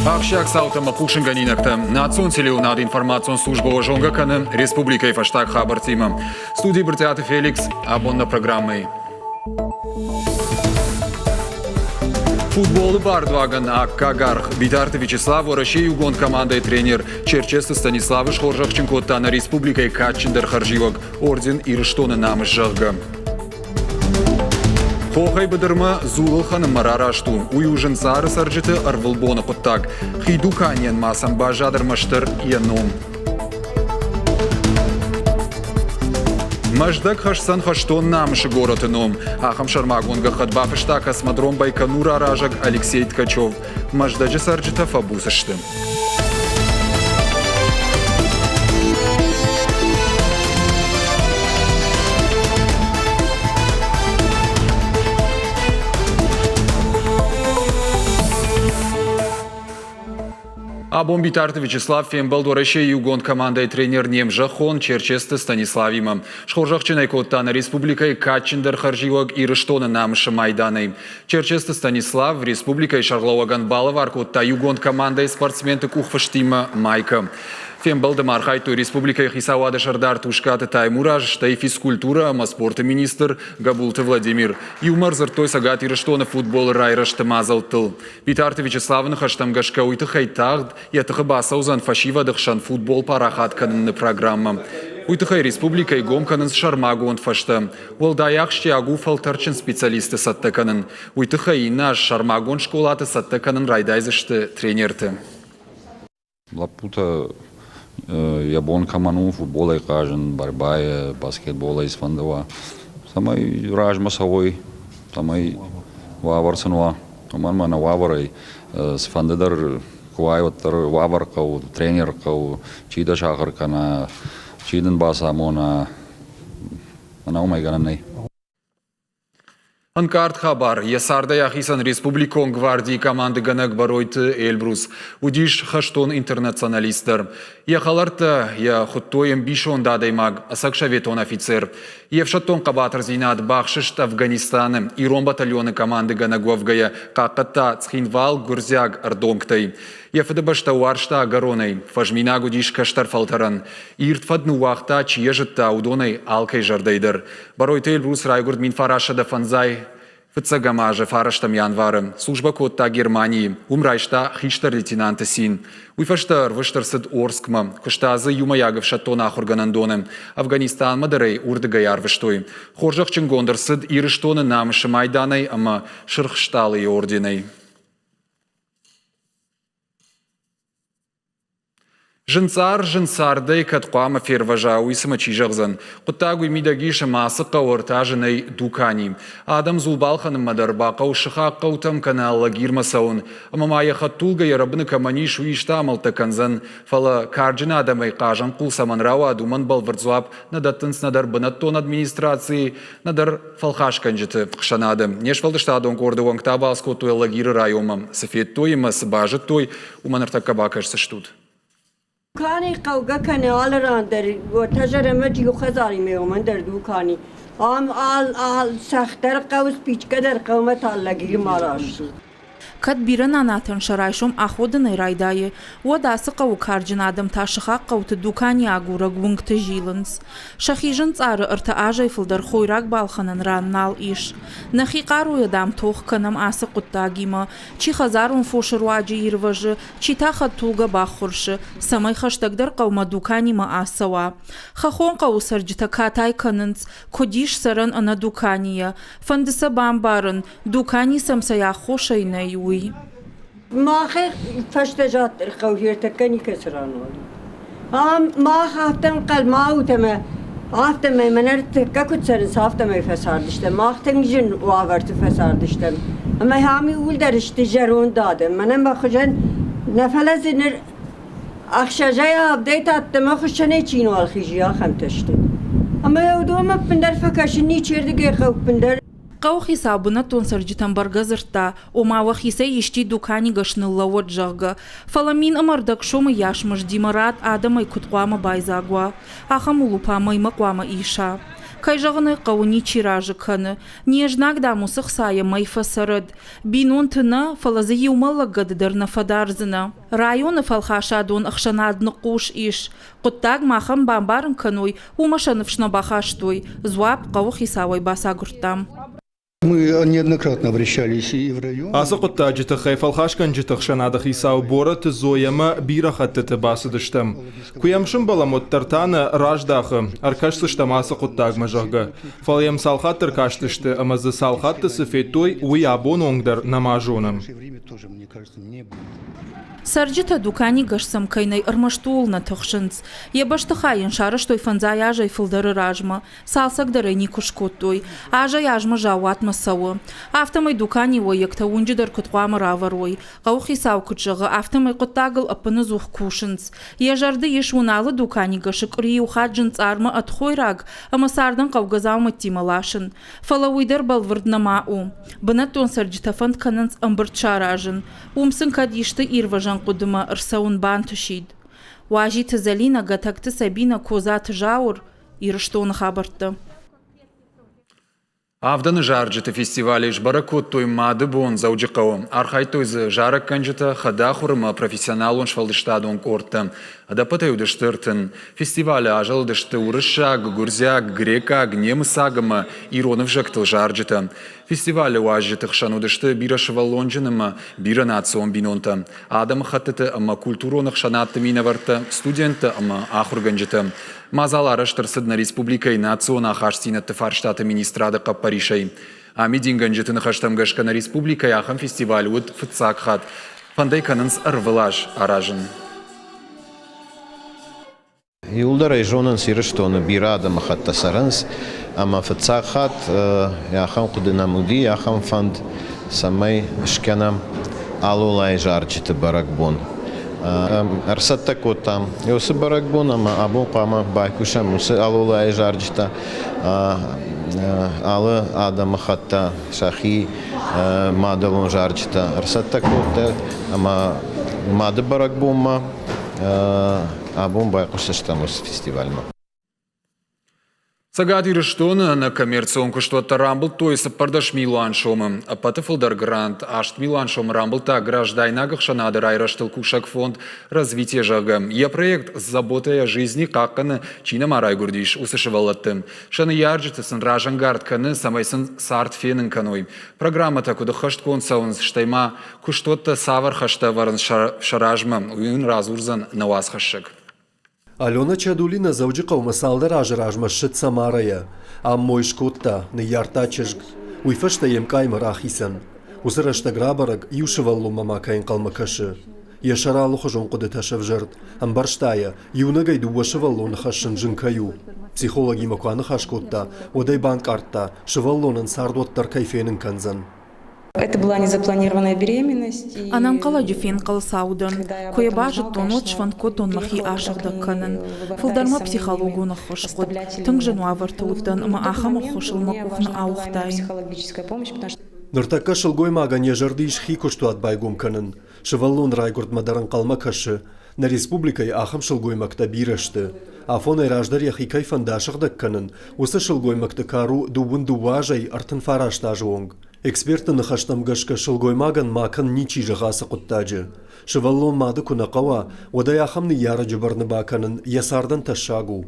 Акшак саутама Пушинганинакта. Нацунцелил над информацион службова жонгаканы Республикой фаштаг хабартима. Студии Бертеата Феликс, абонна программой. Футбол Бардваган Аккагарх. Битарты Вячеслав Ворошей угон командой тренер Черчесты Станиславыш Хоржахченко Тана Республикой Катчиндер Харживак. Орден Ирыштона намыш жагга. Хохай бадырма зулылханым марарашту. Уюжын зары саржыты арвылбона құттак. Хидуканиян масамба жадырмаштыр яном. Маждак хашсан хаштон намышы горотыном. Ахам шармагонга хадбафышта космодром Байконур аражак Алексей Ткачев. Маждаджы саржыта фабусышты. Абон Битарты Вячеслав Фембал Ворошей югон командой тренер Немжа Хон Черчесты Станиславима. Шхоржахчиной коттана Республикой Катчиндер Харживак Ирыштона намыша Майданой. Черчесты Станислав Республикой Шарлова Ганбалова аркотта югон командой спортсменты Кухфаштима Майка. Фембалды мархайту Республикой Хисауада Шардар Тушкаты Таймураж, штай физкультура, спорта министр Габулты Владимир. Юмор зартой сагат Ирыштона футбол райрашты мазалтыл. Битарты Вячеславны хаштам гашка уйты хайтагд, ятыхы басаузан фашива дыхшан футбол парахатканынны программа. Уйтыхай Республикой гомканын шармагуон фашты. Волдаяхшти агу фалтарчын специалисты саттыканын. Уйтыхай наш шармагуон школаты саттыканын райдайзышты тренерты. Лапута Ябон каману футбола кажен, борьба, баскетбола из фандова. Самай раж масовой, самай ваварсанва. Оманма на ваварай с фандедар куайватар ваваркау, тренеркау, чида шахаркана, чиден басамона. Она умайгананай. Анкарт хабар. Ясарда яхисан республикон гвардии команды ганак баройты Эльбрус. Удиш хаштон интернационалистер. Яхаларта я хуттоем бишон дадаймаг, асакшаветон офицер. Евшаттон кабатар зинат бахшишт Афганистаны. Ирон батальоны команды ганагвавгая, каката цхинвал гурзяг ардонгтай. Ефдебашта уаршта агаронай. Фажмина гудиш каштар фалтаран. Иртфадну вахта чиежетта удонай алкай жардайдер. Баройты Эльбрус райгурд мин фараша да фанзай. Фцагамажа фараштам январым. Служба котта Германии. Умрайшта хиштар лейтенанта син. Уйфаштар выштарсыд Орскма. Кыштазы юмаягов шаттона ахурганандоным. Афганистан мадарей урдыгай арвыштой. Хоржах чынгондарсыд ирыштоны намышы майданай, ама шырхшталы орденай. Жынцар-жынцардай каткуама ферважа уйсыма чижағзан. Құттагуй мидагиша масыққа ортажынай дукани. Адам зулбалханым мадарбақа ушықаққа утам каналла гирмасауын. Амамая хаттулга ярабыны каманиш уишта амалтаканзан. Фала карджина адамай қажан қул саманрау адуман балвардзуап надаттынс надар бынаттон администрации надар фалхашканжыты қшанадым. Нешвалдышта адон корды уаңтаба аскотуя лагиры райомам. Сафет той, масыбажы той, уманартакка бакашсы штут. دوکانی قوگا کنال ران داری و تجربه جیو خزاری میومن در دوکانی آل سختر قوس پیچ کدر قومت آلگیر ماراش Кат бирен анатын шарайшум аходыны райдайы. Уадасы қау карджинадым ташыға қауты дукани агураг вунгты жилынс. Шахижын цары ырты ажай фылдар хойрак балханын раннал иш. Нахи қару ядам тоқ канам асы құттагима. Чи хазарун фошыруаджи ирважы, чи таха тулга бахуршы. Самай хаштагдар қаума дуканима асава. Хахон қау сарджита катай канынс. Кодиш саран ана дукания. Фандыса бамбарын. Дукани самсая хошайнай уй. ما خیر فشتجات القوية تكني كسرانو ما خافتم قل ما وتما خافتم منرت ككت سر صافتم فساردشتم ما ختم جن واورت فساردشتم اما همي ول درشت جرون دادم منم بخجن نفل زنر اخشجای ابدیت اتما خوشنه چینو الخیجیا خمتشتم اما يودوما بندر فكشني چردگه خوب بندر قو حسابنا تونسرجتن برگزرتا وما وخيسه يشتي دوكاني گشنلا وجاغا فلامين امردك شوم ياشمش ديمرات ادمي كتقوام بايزاغوا اخمولو پامي مقوام ايشا Кайжағыны қауыни чиражы кыны. Нежнак да мусық сайы майфа сырыд. Бинун тыны фалазы еумалы гыдыдырны фадарзыны. Районы фалхашадун ықшанадны қуш иш. Құттаг махым бамбарын кынуй, умашаныфшна бахаштуй. Зуап қауы хисауай баса гурттам. Мы неоднократно обращались и в район. Асықытта жітіқай фалхашкан жітіқшанадық исау боры тізойымы бирахатты басыдыштым. Куямшым баламоттартаны раждақы, аркашсыштам асықыттаг мажығы. Фалем салхаттыр каштышты, амазы салхатты сыфеттой уябон оңдар намажоным. Сарджита дукани гашсам кайнай армаштул на тахшынц. Ебаштыхайын шарыштой фанзай ажай фылдары ражма, салсагдары никушкоттой, ажай ажма жауатма сауы. Автомай дукани ойекта унжидар кутқуамы раварой, қауқи сау күтжығы автомай құттағыл апыны зух кушынц. Ежарды еш уналы дукани гашык риухаджынц арма атхойраг, амасардын қауғазау маттималашын. Фалауидар балвырдна мау. Бынаттон сарджита фанд кананц амбырт шаражын. Умсын кадишты ирважан قدما ارسون بان تشيد واجي تزالينا قتك تسابينا كوزات جاور يرشتون خابرت Авданы жаржыты фестивалі жбаракот той мады бон зауджықауы. Архай тойзы жарак канжыты хада хурыма профессионалун швалдыштадун корты. Адапытай удыштыртын. Фестивалі ажалдышты урышаг, гурзяг, грекаг, немысагыма иронов жактыл жаржыты. Фестивалі уажжытых шанудышты бира шывалонжынымы, бира национ бинонты. Адам хаттыты ама культуронық шанатты минаварты, студенты ама ахурганжыты. Мазалары штырсыдна республикай национ ахаштинатты фарштаты министрады қаппаришай. Ами динганжытыны хаштамгашкана республикай ахам фестиваль уд фыцак Фандай канынс ырвылаж аражын. Юлдар айжонын сирыштоны бирадым хатта сарынс, ама фыцак хат яхам кудынамуди, яхам фанд самай шкянам алулай жарчыты баракбон. Арсатта котам. Йосы баракбон, ама абун қама байкушам, мусы алулай жарчыта. Алы адам хатта шахи мадалун жарчыта. Арсатта кота, ама мады баракбонма, абун байкушаштамус фестивальма. Сагат ирыштоны на коммерционку что-то рамбл, то есть пардаш милан шомы. А патефулдар грант, ашт милан шом рамблта граждайнагах шанады райраштыл кушак фонд развития жага. Я проект с заботой о жизни каканы чина марай гурдиш усышевалаттым. Шаны ярджыты сын ражангард каны самайсын сарт фенын каной. Программа такуда хашт консаунс штайма куштотта савар хашта варн шаражма уин разурзан на вас хашек. Алена Чадулина завжди қаумасалда ражмашыт Самарая, а мой шкотта не яртачыжг. Уйфашта емкайма рахисан. Усырашта грабараг юшеваллу мама кайн қалмакашы. Яшаралу хожон қуды ташав жырт. Амбарштая юнагай дуашеваллу нахашын жынкаю. Психологи макуаны хашкотта, одай банк артта, шеваллонын сардуаттар кайфенын канзан. Это была незапланированная беременность. Анам каладжи фен калсаудан, кое бажет тонот шванкотон махи ашарда канан. Фулдарма психологу на хошкот, тыңжану авартудан, ма ахама хошылма кухна аухтайн. Ныртакка шылгой маган ежарды ишхи коштуат байгум канан. Шеваллон райгурд мадаран калмакашы. На республикай ахам шылгой макта бирашты. Афонай раждар яхи кайфан дашагдак канан. Усы шылгой макта кару дубун дуважай артын фараштажы онг. Эксперты нахаштам гашка шылгой маган макан ничи жагасы куттаджы. Шеваллон мады кунақава, одай ахамны яра джабарны баканын ясардан ташагу.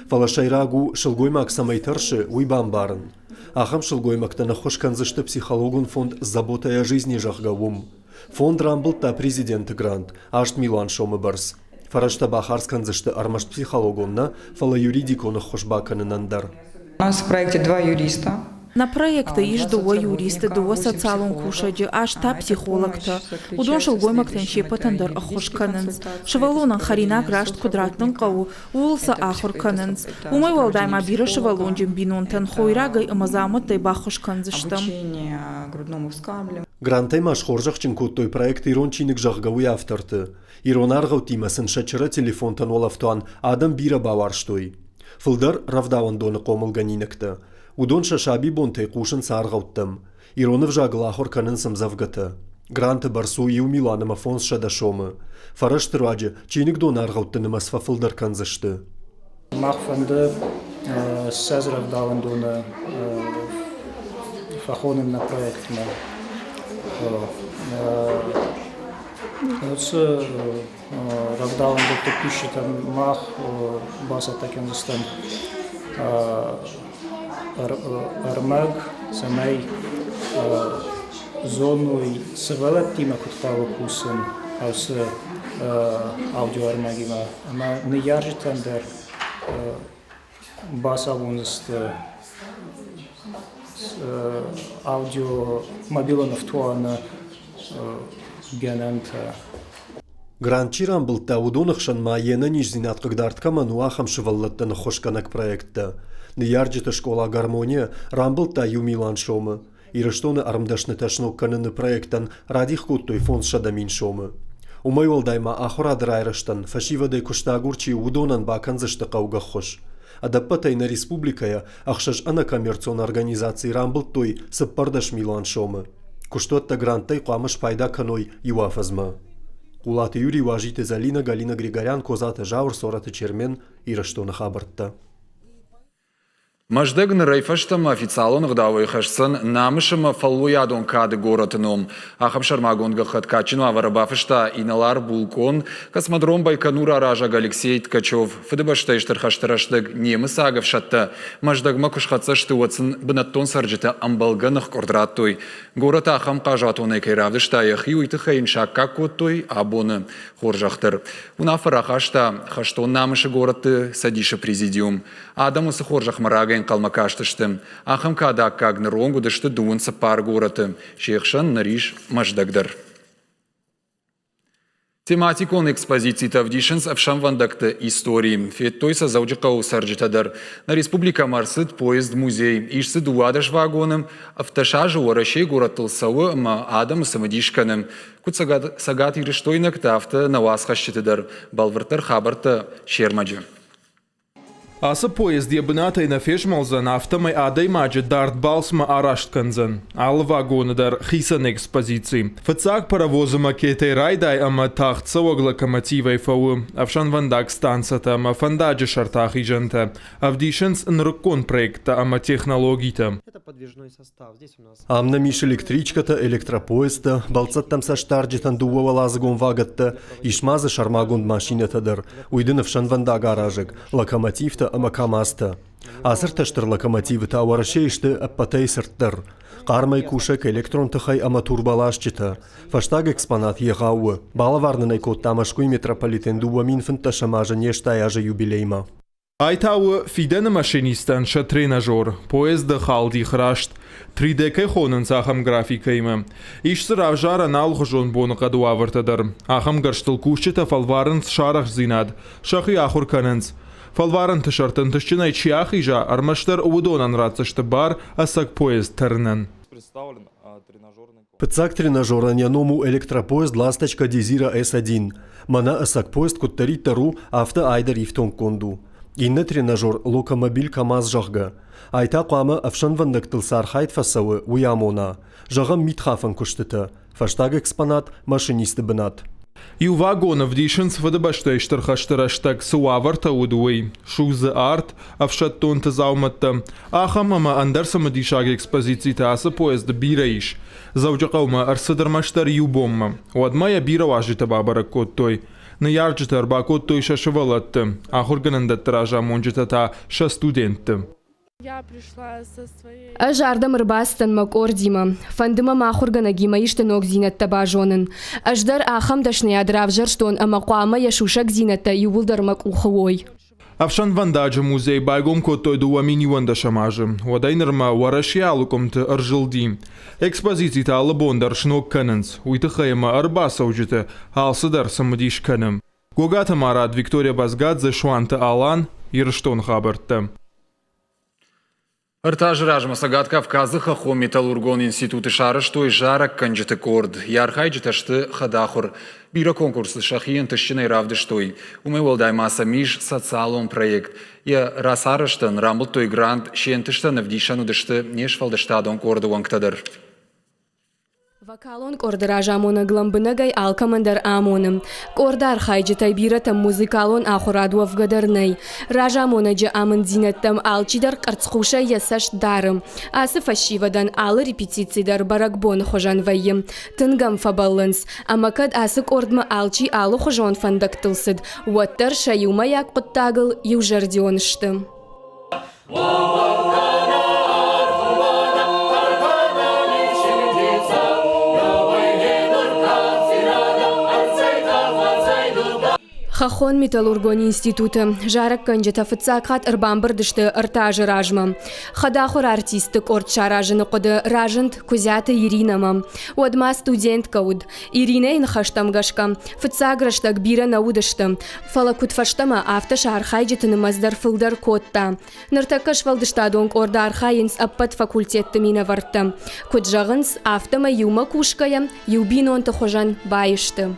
Фалашайрагу шылгой мак самайтаршы уйбан барын. Ахам шылгой макта нахошканзышты психологун фонд «Забота о жизни» жахгавум. Фонд рамблта президент грант, ашт Милан шомы барс. Фарашта бахарсканзышты армашт психологунна, фала юридику нахошбаканын андар. У нас в проекте 2 юриста. На проекты иш дуо юристы, дуо социалун кушаджы, аш та психологта. Удон шылгой мактан шепатандар ахош канынс. Шывалунан харина гражд квадраттын қау, улса ахор канынс. Умай валдайма бира шывалунжын бинонтан хойрагай амазамыттай бахош канзыштам. Грантай маш хоржахчын коттой проект ирончиник жахгауи авторты. Иронаргау тимасын шачыра телефонтан олафтуан адам бира баварштой. Фылдар равдаван доны комылганинекті. Удон шашаби бонтай кушын саргауттым. Иронов жаглахор канын самзавгата. Гранты барсу и у Миланыма фонс шадашомы. Фараш тыраджы чиник дон аргауттынымас фафылдар канзышты. Махфанды Сезра вдален до фахонен на проект на це вдален до текущий там мах баса таким застан армег самей зону и севелет тима кутхава кусен aus audioarmēģimā. Ne jāržitām der basavunist audio мобилонов туана генента. Гранчиран был таудонахшан ма ена ниш зинат кагдартка мануахам шеваллаттан хошканак проектта. Не ярджита школа гармония рамбыл та юмилан шома. Ирыштоны армдашны ташнок каныны проекттан радих куттой фонд шадамин шома. Умайвал дайма ахора драйрыштан фашивадай куштагурчи удонан баканзышты кауга хош. Адаппатай на республикая ахшаш ана коммерцион организации рамбыл той сыппардаш милан шома. Куштотта грантай қамыш пайда каной юафазма. Улаты Юрий важите Залина Галина Григорян козаты жавр сораты чермен ирыштоны хабартта. Маждэгн райфаштам официалон гдавой хашсан намышым фаллуядон кады городыном. Ахам шармагон гахат качину аварабафышта иналар булкон космодром Байконура ражаг Алексей Ткачев. Фыдыбаштайштар хаштараштык немыс агав шатта. Маждагма кушхатсашты уатсын бынаттон сарджита амбалганах кордраттой. Город ахам кажатоны кайравдыштаях и уйтыхайын шакка коттой абоны хоржахтыр. Унафара хаштон намышы городты садиша президиум. Адамусы хоржах марага қалмакаштыштым. Ахым кадак кагны ронгу дышты дуынсы пар гораты. Шейхшан нариш маждагдыр. Тематикон экспозиции тавдишинс авшам вандакты истории. Феттойса зауджикау сарджитадар. На республика Марсыт поезд-музей. Ишсы дуадаш вагоным. Автошажы уарашей город Тылсауы ма адам самадишканым. Кут сагат ирыштойнак тафты навасхащитадар. Балвартар хабарта шермаджы. Асы поезд ебынатай на фешмалзан автомай адай маджи дарт балсма араштканзан. Ал вагоны дар хисан экспозиции. Фацак паровозы макетай райдай ама тахтса ог локомотивай фау. Авшан вандак станцата ама фандаджи шартах и жанта. Авдишенс нрыккон проекта ама технологита. Это подвижной состав. Здесь у нас... Амна миш электричката, электропоезда, балцаттам са штарджитан дуова лазгон вагатта, ишмазы шармагон машинатадар. Уйдын авшан вандак аражык. Локомотивта ама камаста. Асырташтыр локомотивы та уарашейшты аппатай сырттыр. Қармай кушек электрон тахай ама турбалашчыта. Фаштаг экспонат егауы. Балаварнынай коттамашкуй метрополитен дуамин фынташамажа нештаяжа юбилейма. Айтауы фиден машинистан ша тренажер, поезда халди храшт, 3D хонын сахам графикайма. Ишсыр авжара налхожон бонука дуавартадар. Ахам гарштыл кушчета фалварын шарах зинад, шахи ахур канэнц. Фалварын тышартын тышчынай чиахижа армаштар увудонан рацышты бар, асак поезд тарнан. Пыцак тренажера няному электропоезд ласточка Дезира С1. Мана асак поезд куттари тару авто айдар ифтон конду. Инна тренажер локомобиль КамАЗ жахга. Айта қамы авшан вандак тылсар хайт фасауы уямона. Жағам митхафан куштыты. Фаштаг экспонат машинисты бынат. И у вагонов дишенс вадабаштайштар хаштараштаг суаварта удуэй. Шузы арт, авшаттон тазауматта. Ахамама андарсама дишаг экспозиции тааса поезда бираиш. Завджакаума арсадармаштар юбомма. Уадмая бира важита бабарак коттой. На ярджитар бакоттой шашевалатты. Ахурганандаттаража монджита та ша студентты. Я пришла со своей... Ажардам рыбастан мак ордима. Фандыма махургана гима иштанок зинатта бажонын. Аждар ахам дашны адравжар штон амакуама яшушак зинатта ювулдар мак уховой. Авшан вандаджа музей байгом коттой дуамин юванда шамажы. Вадайнырма варашиалукомты аржилди. Экспозицита алабондар шнок канэнс. Уйтыхайма арбасаujыты алсыдар самадиш каным. Гогата марад Виктория Базгадзе шуанты алан ирштон хабартты. Артаж ражма сагат Кавказы хахо металлургон институты шарыштой жарак канджыты корд. Ярхайджыташты хадахур. Бира конкурсы шахиен тышчынай равдыштой. Умай волдаймаса миш социалон проект. Я расарыштын рамбылтой грант шентыштан авдишану дышты нешфалдыштадон корды ванктадыр. Вакалон кордражамона гламбынагай алкамандар амоным. Кордар хайджитай биратам музыкалон ахурадуав гадарнай. Ражамонаджа амын зинаттам алчидар карцхуша ясаш дарым. Асы фашивадан алы репетицидар баракбон хожан вайым. Тынгам фабалланс. Амакад асы кордма алчи алу хожон фандактылсыд. Уаттар шаюмаяк пыттагыл южардионышты. Хахон металлургон институты. Жарак канжета фыцакхат ырбамбырдышты ыртажы ражма. Хадахур артистык орт шаражыны коды ражынт кузята Иринама. Уадма студент кауд. Ирина инхаштам гашка. Фыцаграштак бира наудышты. Фалакут фаштама авта шархайджетыны маздар фылдар котта. Ныртакаш валдыштадонг орда архайынс аппат факультетты мина вартты. Куджағынс автама юма кушкая, юбинон хожан байышты.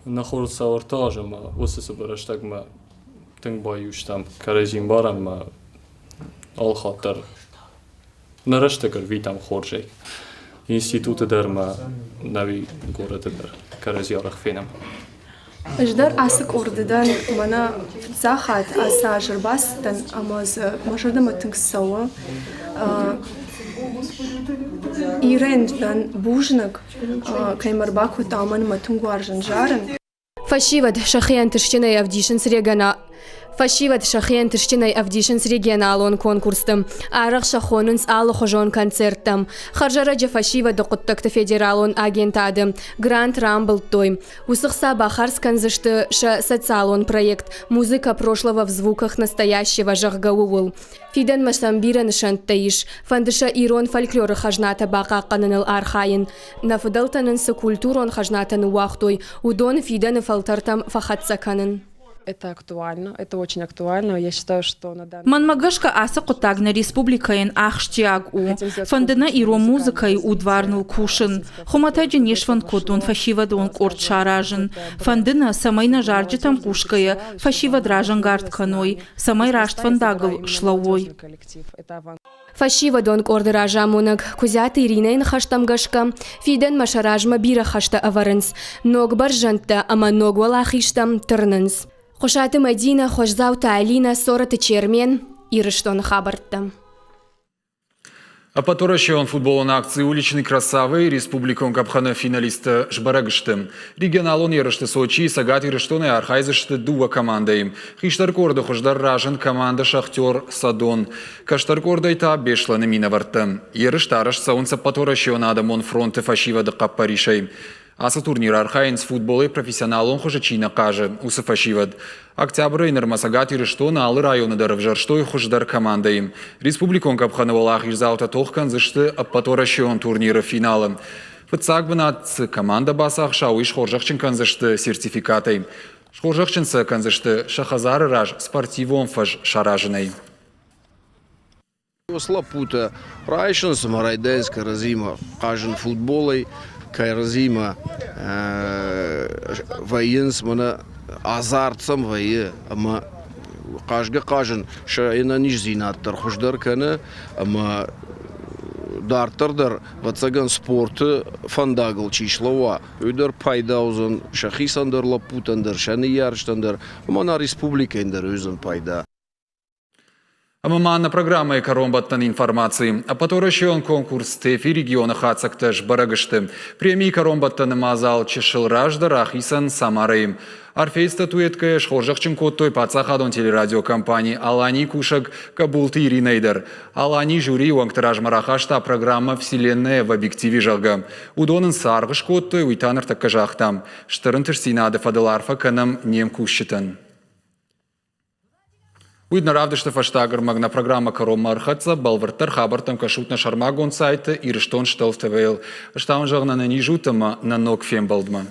نخور سوارتاج ما وسط برشتگ ما تنگ بایوشتم کرزیم بارم ما آل خاطر نرشته کر ویتم خورجی اینستیتوت در ما نوی گورده در کرزیارخ فینم أجدر أسك أرددان منا زاخت أساجر باستن أماز مجرد ما تنكسوا إيرندن بوجنك كيمر باكو تامن ما تنقوارجن جارن Фашивад шахиян тышчинай авдишинс регана. Фашивад шахиян тышчинай авдишинс регионалон конкурстым. Арах шахонынс алы хожон концерттам. Харжараджа фашивад докуттакты федералон агентадым. Гранд Рамбл той. Усыхса бахарс канзышты ша социалон проект. Музыка прошлого в звуках настоящего жахгауул. Фиден Масамбира нышанттайыш. Фандыша ирон фольклоры хажната бака каныныл архайын. Нафыдалтанынсы культурон хажнатаны уахтой. Удон фиден фалтартам фахатса канын. Это актуально, это очень актуально. Я считаю, что на данный Манмагашка асы кутагна республикаен ахштиаг у. Фандына иро музыкай удварнул кушын. Хуматаджи нешван котун фашивадон корт шаражын. Фандына самайна жарджитам кушкая фашивадражан гартканой. Самай раштвандагыл шлауой. Фашивадон кордыражамунак. Кузята Иринайн хаштам гашка. Фиден машаражма бира хашта аварынс. Ногбар жанта, ама ногвалахиштам тырнынс. Хошаты Мадина, хошзаута Алина, сораты Чермен, ирыштон хабартта. А потуращен футболон акции уличной красавы республикон капхана финалиста Жбарагыштым. Регионалон ерышты Сочи, Сагат ерыштон и архайзышты дуа командайым. Хиштаркорда хождар ражен команда Шахтер Садон. Каштаркордайта бешланы минаварты. Ерыштарыш саунца потуращен адамон фронты фашива да каппаришай. Асы турнир архайнс футболы профессионалон хожачина каже, усы фашивад. Октябрь нормасагат ерыштон алы районы даров жарштой хождар командайым. Республикон капханывалах ирзаута тохкан зышты аппаторащион турнира финала. Фыцак бынат команда басах шауиш хоржахчин канзышты сертификатай. Шхоржахчинсы канзышты шахазары раж спортивон фаж шаражиной. Слапута райшинс марайденска разима кажен футболой. Кайразима военс мана азартсам вое, ама кажен шайна ниш зинаттар хуждар кана, ама дартардар вацаган спорты фандагл чишлова, өйдар пайдаузан шахисандар лапутандар, шаны ярштандар, ама на республикандар өзен пайда. Амаманна программа «Каромбаттан информации», а потуращен конкурс ТЭФИ региона Хацакташ Барагышты. Премии Каромбаттаны мазал чешыл раждар Ахисан Самарайым. Арфей статуэткая шхоржахчин коттой пацахадон телерадиокомпании Алани Кушак Кабулты Иринейдер. Алани жюри уангтараж марахашта программа «Вселенная в объективе жалга». Удонын саргыш коттой уйтаныр таккажахтам. Штырынтыш синады фадыларфа канам нем кущитан. Уйдна равдышты фаштагар магна программа «Каром архатса» балвартар хабартам кашутна шармагон сайты ирыштон штелфтевейл. Штаун жағна на нижутама на ног фем балдма.